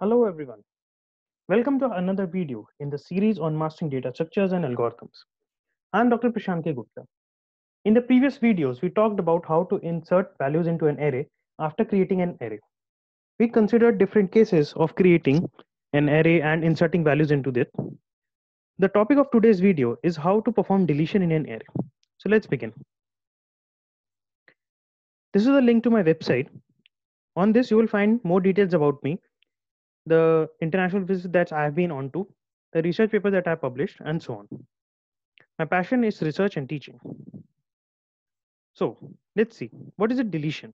Hello everyone. Welcome to another video in the series on mastering data structures and algorithms. I'm Dr. Prashant K. Gupta. In the previous videos, we talked about how to insert values into an array after creating an array. We considered different cases of creating an array and inserting values into it. The topic of today's video is how to perform deletion in an array. So let's begin. This is a link to my website. On this, you will find more details about me, the international visits that I have been on to, the research papers that I published, and so on. My passion is research and teaching. So let's see. What is a deletion?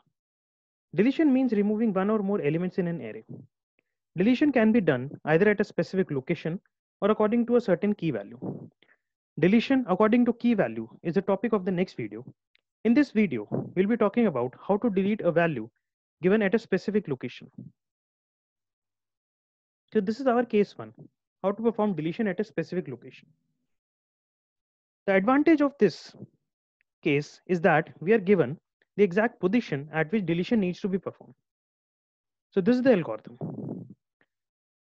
Deletion means removing one or more elements in an array. Deletion can be done either at a specific location or according to a certain key value. Deletion according to key value is the topic of the next video. In this video, we'll be talking about how to delete a value given at a specific location. So this is our case 1, how to perform deletion at a specific location. The advantage of this case is that we are given the exact position at which deletion needs to be performed. So this is the algorithm.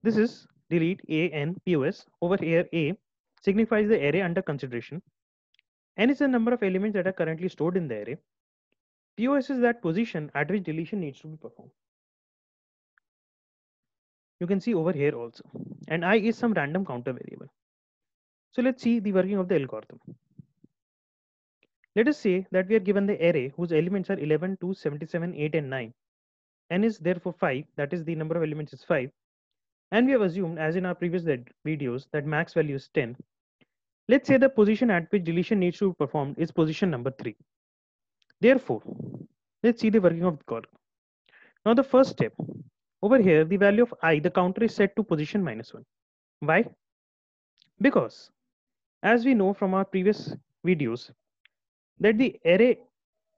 This is delete a n pos. Over here, a signifies the array under consideration. N is the number of elements that are currently stored in the array. Pos is that position at which deletion needs to be performed. You can see over here also. And I is some random counter variable. So let's see the working of the algorithm. Let us say that we are given the array whose elements are 11, 2, 77, 8, and 9. N is therefore 5, that is the number of elements is 5. And we have assumed, as in our previous videos, that max value is 10. Let's say the position at which deletion needs to be performed is position number 3. Therefore, let's see the working of the algorithm. Now the first step, over here, the value of I, the counter is set to position -1. Why? Because, as we know from our previous videos, that the array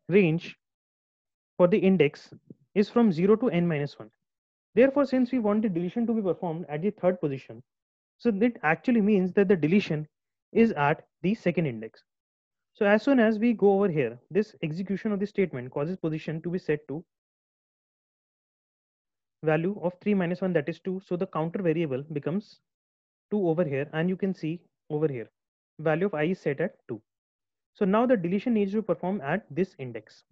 range for the index is from 0 to n-1. Therefore, since we want the deletion to be performed at the third position, so that actually means that the deletion is at the second index. So as soon as we go over here, this execution of the statement causes position to be set to value of 3 minus 1, that is 2. So the counter variable becomes 2 over here, and you can see over here value of I is set at 2. So now the deletion needs to perform at this index.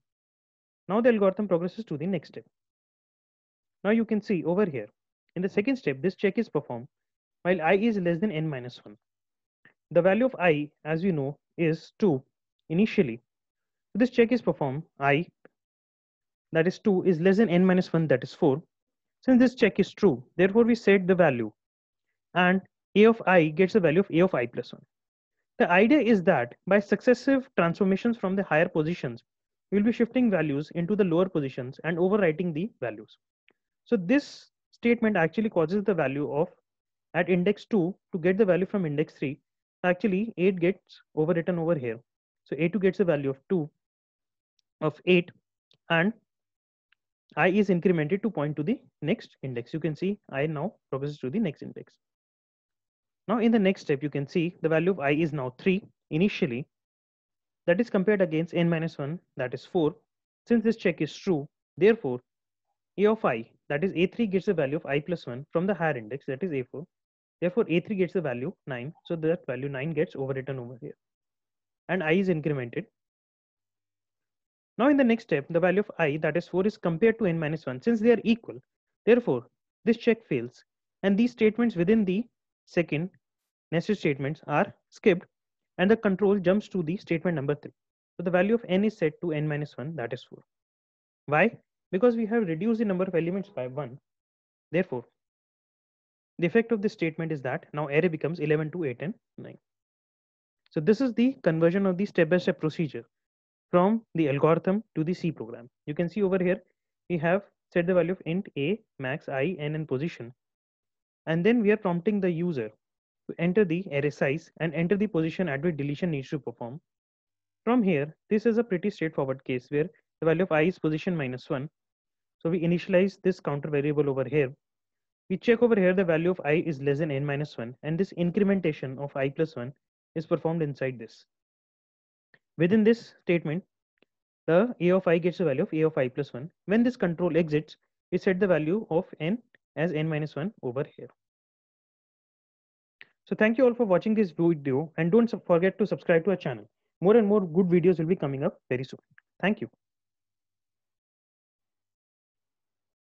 Now the algorithm progresses to the next step. Now you can see over here in the second step, this check is performed while I is less than n-1. The value of I, as we know, is 2 initially. So this check is performed. I, that is 2, is less than n-1, that is 4. Since this check is true, therefore we set the value, and a of I gets the value of a of I plus 1. The idea is that by successive transformations from the higher positions, we will be shifting values into the lower positions and overwriting the values. So this statement actually causes the value of at index 2 to get the value from index 3. Actually, 8 gets overwritten over here. So a2 gets the value of 2 of 8, and I is incremented to point to the next index. You can see I now progresses to the next index. Now in the next step, you can see the value of I is now 3 initially. That is compared against n-1, that is 4. Since this check is true, therefore a of I, that is a3, gets the value of I plus 1 from the higher index, that is a4. Therefore a3 gets the value 9. So that value 9 gets overwritten over here, and I is incremented. Now in the next step, the value of I, that is 4, is compared to n-1. Since they are equal, therefore this check fails, and these statements within the second nested statements are skipped, and the control jumps to the statement number 3. So the value of n is set to n-1, that is 4. Why? Because we have reduced the number of elements by 1. Therefore, the effect of this statement is that now array becomes 11, 2, 8, and 9. So this is the conversion of the step-by-step procedure from the algorithm to the C program. You can see over here, we have set the value of int a, max, I, n, and position. And then we are prompting the user to enter the array size and enter the position at which deletion needs to perform. From here, this is a pretty straightforward case where the value of I is position -1. So we initialize this counter variable over here. We check over here the value of I is less than n-1, and this incrementation of I plus 1 is performed inside this. Within this statement, the a of I gets the value of a of I plus 1. When this control exits, we set the value of n as n minus 1 over here. So thank you all for watching this video, and don't forget to subscribe to our channel. More and more good videos will be coming up very soon. Thank you.